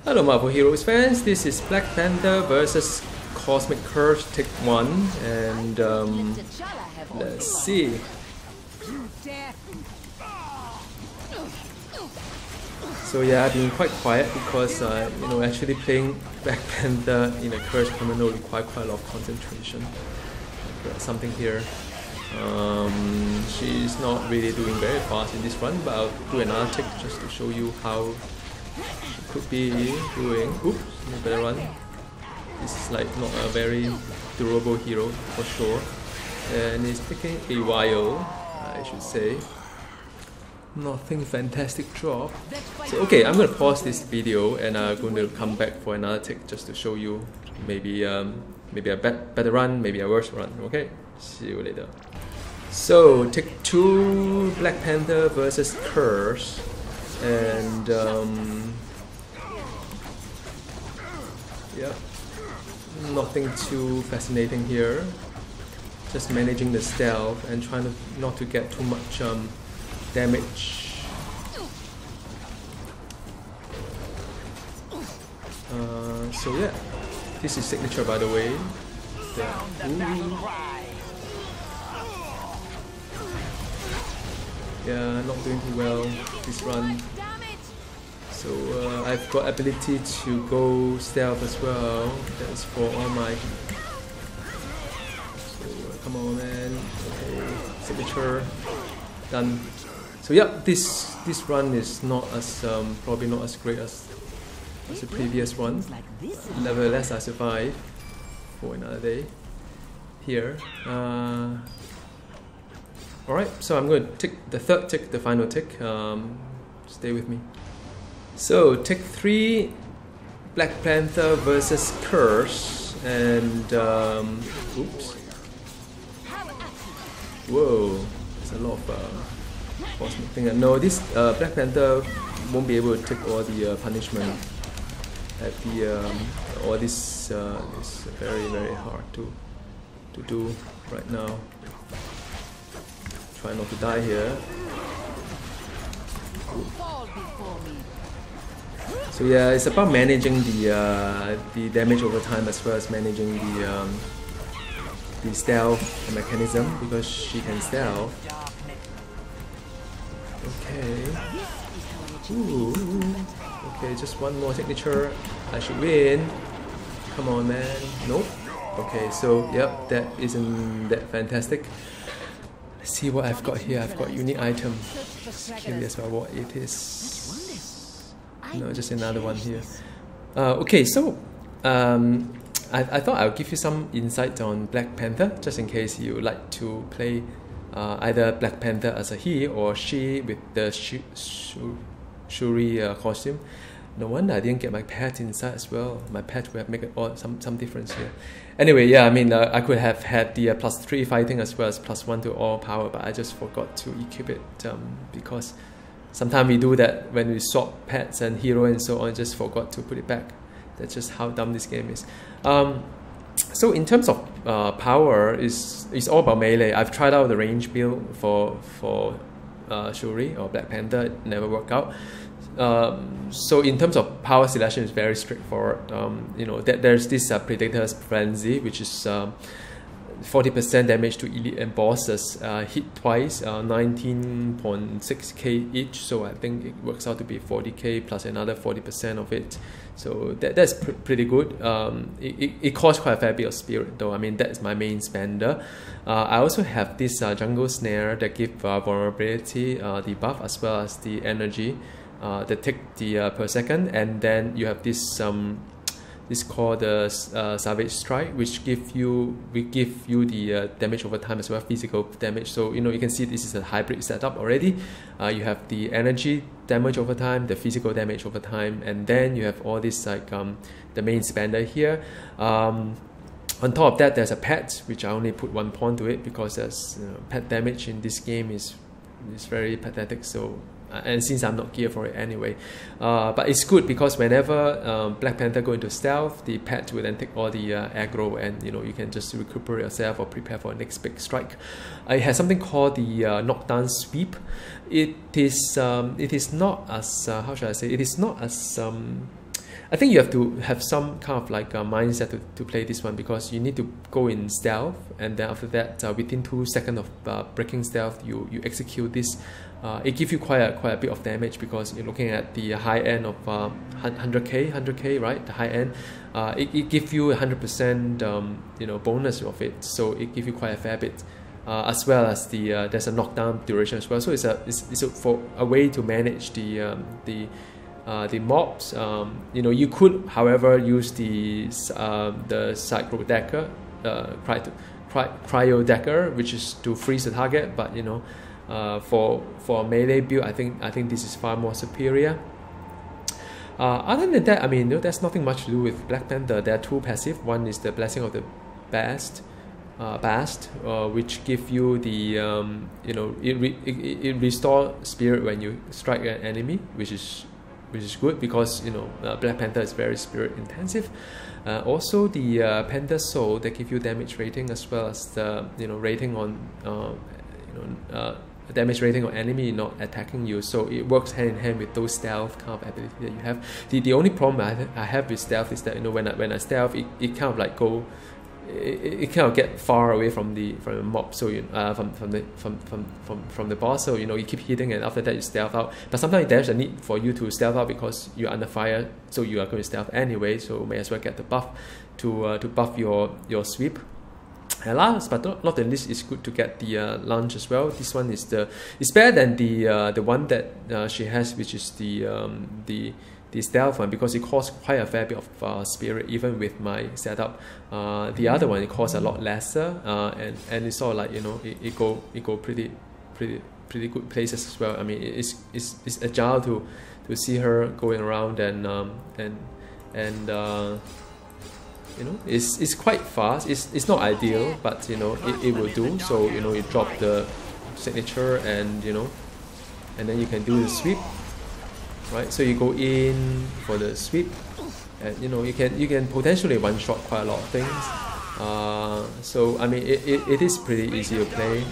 Hello Marvel Heroes fans, this is Black Panther versus Cosmic Kurse Tick 1 and let's see. So yeah, I've been quite quiet because actually playing Black Panther in a Kurse terminal requires quite a lot of concentration. Something here. She's not really doing very fast in this run, but I'll do another tick just to show you how she could be doing. Oops, better run. This is like not a very durable hero for sure, and it's taking a while, I should say. Nothing fantastic drop. So okay, I'm gonna pause this video and I'm going to come back for another tick just to show you maybe a better run, maybe a worse run. Okay, see you later. So tick 2, Black Panther versus Kurse, and yeah, nothing too fascinating here. Just managing the stealth and trying not to get too much damage. So yeah, this is signature by the way. Yeah, not doing too well this run. So I've got ability to go stealth as well. That's for all my. So come on, man. Okay, signature done. So yeah, this run is not as probably not as great as the previous one. Nevertheless, I survived for another day here. Alright, so I'm going to tick the third tick, the final tick. Stay with me. So tick 3, Black Panther versus Kurse, and oops. Whoa, there's a lot of cosmic thing. No, this Black Panther won't be able to take all the punishment at the all this is very hard to do right now. Try not to die here. So yeah, it's about managing the damage over time as well as managing the stealth mechanism, because she can stealth. Okay. Ooh. Okay, just one more signature. I should win. Come on, man. Nope. Okay, so yep, that isn't that fantastic. Let's see what I've got here. I've got unique item. Just curious about what it is. No, just another one here. Okay, so I thought I'll give you some insight on Black Panther, just in case you like to play either Black Panther as a he or she with the Shuri costume. No wonder I didn't get my pet inside as well. My pet would have made some difference here. Anyway, yeah, I mean, I could have had the +3 fighting as well as +1 to all power, but I just forgot to equip it because sometimes we do that when we swap pets and hero and so on, just forgot to put it back. That's just how dumb this game is. So in terms of power, it's all about melee. I've tried out the range build for Shuri or Black Panther, it never worked out. So in terms of power selection, it's very straightforward. There's this Predator's Frenzy, which is 40% damage to elite and bosses, hit twice, 19.6k each, so I think it works out to be 40k plus another 40% of it. So that's pretty good. It costs quite a fair bit of spirit though. I mean, that's my main spender. I also have this Jungle Snare that gives vulnerability debuff as well as the energy. That take the per second, and then you have this this called the Savage Strike, which give you the damage over time as well, physical damage. So you can see this is a hybrid setup already. You have the energy damage over time, the physical damage over time, and then you have all this like the main spender here. On top of that, there's a pet, which I only put 1 point to it because there's pet damage in this game is very pathetic. So. And since I'm not geared for it anyway, but it's good because whenever Black Panther go into stealth, the pet will then take all the aggro, and you can just recuperate yourself or prepare for the next big strike. It has something called the knockdown sweep. It is not as how should I say? It is not as I think you have to have some kind of like a mindset to play this one, because you need to go in stealth, and then after that, within 2 seconds of breaking stealth, you execute this. It gives you quite a bit of damage, because you're looking at the high end of 100k, right? The high end, it gives you 100% you know, bonus of it, so it gives you quite a fair bit. As well as the there's a knockdown duration as well, so it's for a way to manage the mobs. You know, you could, however, use the Cyclo Dagger, Cryo Dagger, which is to freeze the target. But you know, for a melee build, I think this is far more superior. Other than that, I mean, you know, there's nothing much to do with Black Panther. There are 2 passive. One is the Blessing of the Bast, which give you the you know, it restore spirit when you strike an enemy, which is good, because you know, Black Panther is very spirit intensive. Also the Panther Soul, that give you damage rating, as well as the, you know, rating on damage rating on enemy not attacking you. So it works hand in hand with those stealth kind of ability that you have. The only problem I have with stealth is that, you know, when I stealth, it kind of like go, it kind of get far away from the mob, so you from the boss, so you know, you keep hitting, and after that you stealth out. But sometimes there's a need for you to stealth out because you're under fire, so you are going to stealth anyway, so may as well get the buff to buff your sweep. And last but not the least, it's good to get the lunge as well. This one is better than the one that she has, which is the stealth one, because it costs quite a fair bit of spirit, even with my setup. The other one, it costs a lot lesser, and it's sort of like, you know, it go pretty good places as well. I mean, it's agile to see her going around, and you know, it's quite fast. It's not ideal, but you know, it will do. So you know, you drop the signature, and you know, and then you can do the sweep. Right, so you go in for the sweep, and you know, you can potentially one-shot quite a lot of things. So I mean, it is pretty easy to play.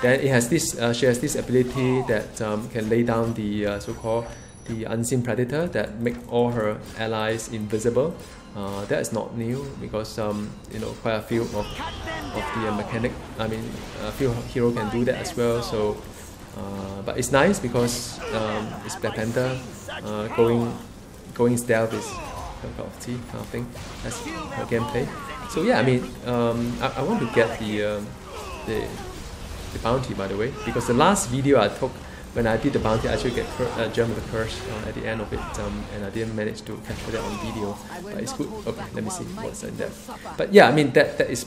Then it has this. She has this ability that can lay down the so-called the unseen predator, that make all her allies invisible. That is not new, because you know, quite a few of the mechanic. I mean, a few hero can do that as well. So. But it's nice because it's Black Panther. Going stealth is a cup of tea kind of thing. That's her gameplay. So yeah, I mean, I want to get the bounty, by the way, because the last video I took when I did the bounty, I actually get Gem of the Kurse at the end of it, and I didn't manage to capture that on video. But it's good. Okay, let me see what's in there. But yeah, I mean, that is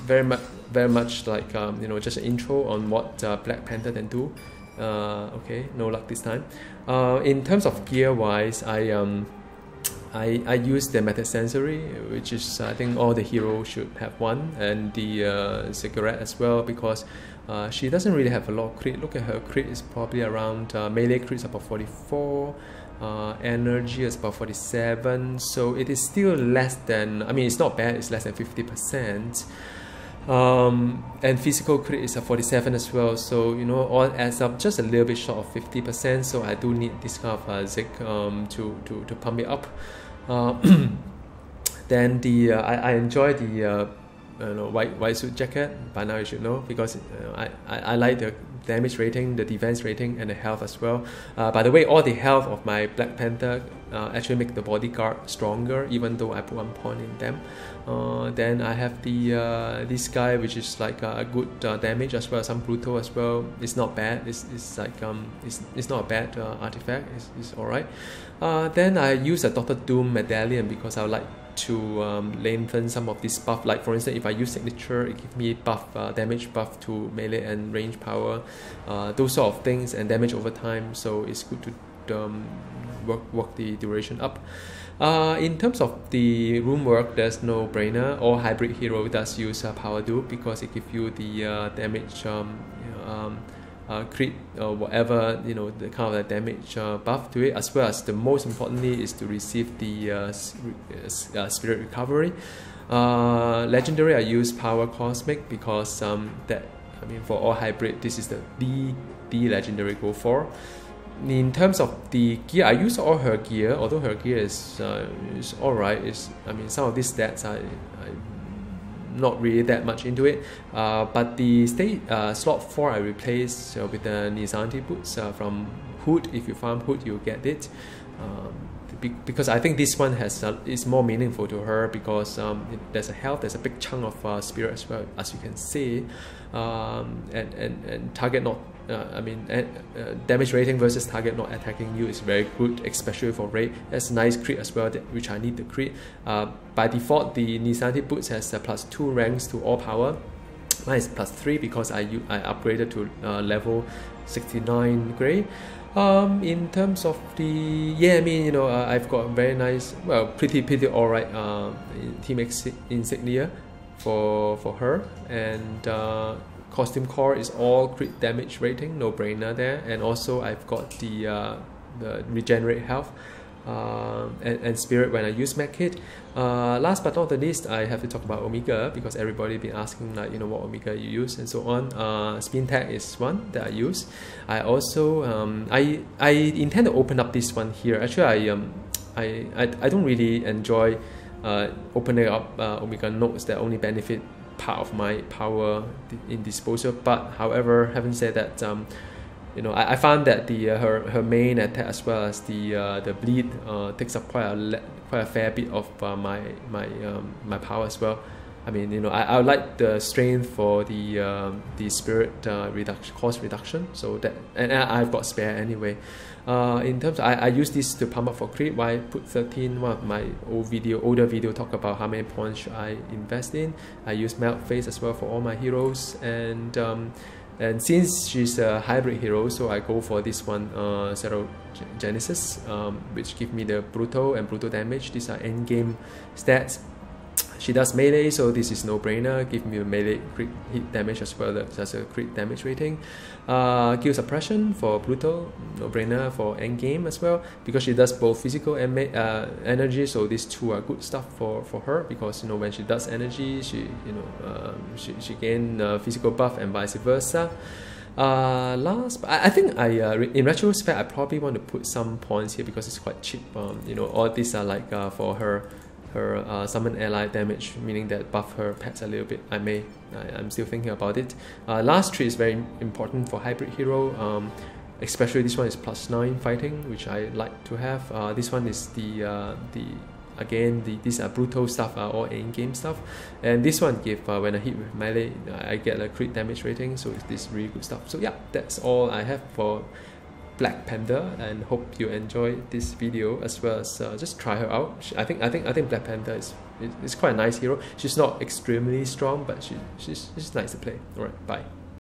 very much like you know, just an intro on what Black Panther can do. Okay, no luck this time. In terms of gear wise, I use the method sensory, which is, I think all the heroes should have one, and the cigarette as well, because she doesn't really have a lot of crit. Look at her crit is probably around melee crit is about 44. Energy is about 47, so it is still less than, I mean, it's not bad, it's less than 50%. And physical crit is a 47 as well, so you know, all adds up just a little bit short of 50%, so I do need this kind of zig to pump it up. Then the I enjoy the white suit jacket. By now you should know, because I like the damage rating, the defense rating, and the health as well. By the way, all the health of my Black Panther actually make the bodyguard stronger, even though I put 1 point in them. Then I have the this guy, which is like a good damage as well, some brutal as well. It's not bad. It's like it's not a bad artifact. It's alright. Then I use a Dr. Doom medallion because I would like to lengthen some of this buff. Like for instance, if I use signature, it gives me buff, damage buff to melee and range power, those sort of things, and damage over time. So it's good to work the duration up. In terms of the room work, there's no brainer. All hybrid hero does use power dupe because it gives you the damage crit or whatever, you know, the kind of damage buff to it, as well as the most importantly is to receive the spirit recovery. Legendary, I use power cosmic because that, I mean, for all hybrid, this is the legendary go for. in terms of the gear, I use all her gear, although her gear is alright. I mean, some of these stats I not really that much into it, but the slot 4 I replaced with the Insignia boots from Hood. If you farm Hood, you'll get it. Because I think this one is more meaningful to her, because there's a health, there's a big chunk of spirit as well, as you can see, and target not. Damage rating versus target not attacking you is very good, especially for raid. That's nice crit as well, which I need the crit. By default, the Insignia boots has +2 ranks to all power. Mine is +3 because I upgraded to level 69 grey. In terms of the I've got very nice, pretty alright team insignia for her, and costume core is all crit damage rating, no brainer there, and also I've got the regenerate health and spirit when I use medkit. Last but not the least, I have to talk about Omega, because everybody been asking what Omega you use and so on. Spin tag is one that I use. I also I intend to open up this one here. Actually, I don't really enjoy opening up Omega nodes that only benefit part of my power in disposal. But however, having said that, I found that her main attack as well as the bleed takes up quite a fair bit of my power as well. I mean, I would like the strength for the spirit cost reduction, so that, and I've got spare anyway. In terms of, I use this to pump up for crit. Why put 13? One of my older video talk about how many points should I invest in. I use melt face as well for all my heroes, and since she's a hybrid hero, so I go for this one, Zero Genesis, which give me the brutal and brutal damage. These are end game stats. She does melee, so this is no brainer. Give me a melee crit hit damage as well as a crit damage rating. Kill suppression for brutal, no brainer for end game as well, because she does both physical and energy. So these two are good stuff for her, because when she does energy, she gain physical buff and vice versa. Last, I think in retrospect I probably want to put some points here because it's quite cheap. All these are like for her summon ally damage, meaning that buff her pets a little bit. I'm still thinking about it. Last tree is very important for hybrid hero, especially this one is +9 fighting, which I like to have. This one is these are brutal stuff, all in game stuff, and this one give when I hit with melee, I get a crit damage rating, so it's really good stuff. So yeah, that's all I have for Black Panther, and hope you enjoyed this video, as well as just try her out. I think Black Panther is quite a nice hero. She's not extremely strong, but she's nice to play. Alright, bye.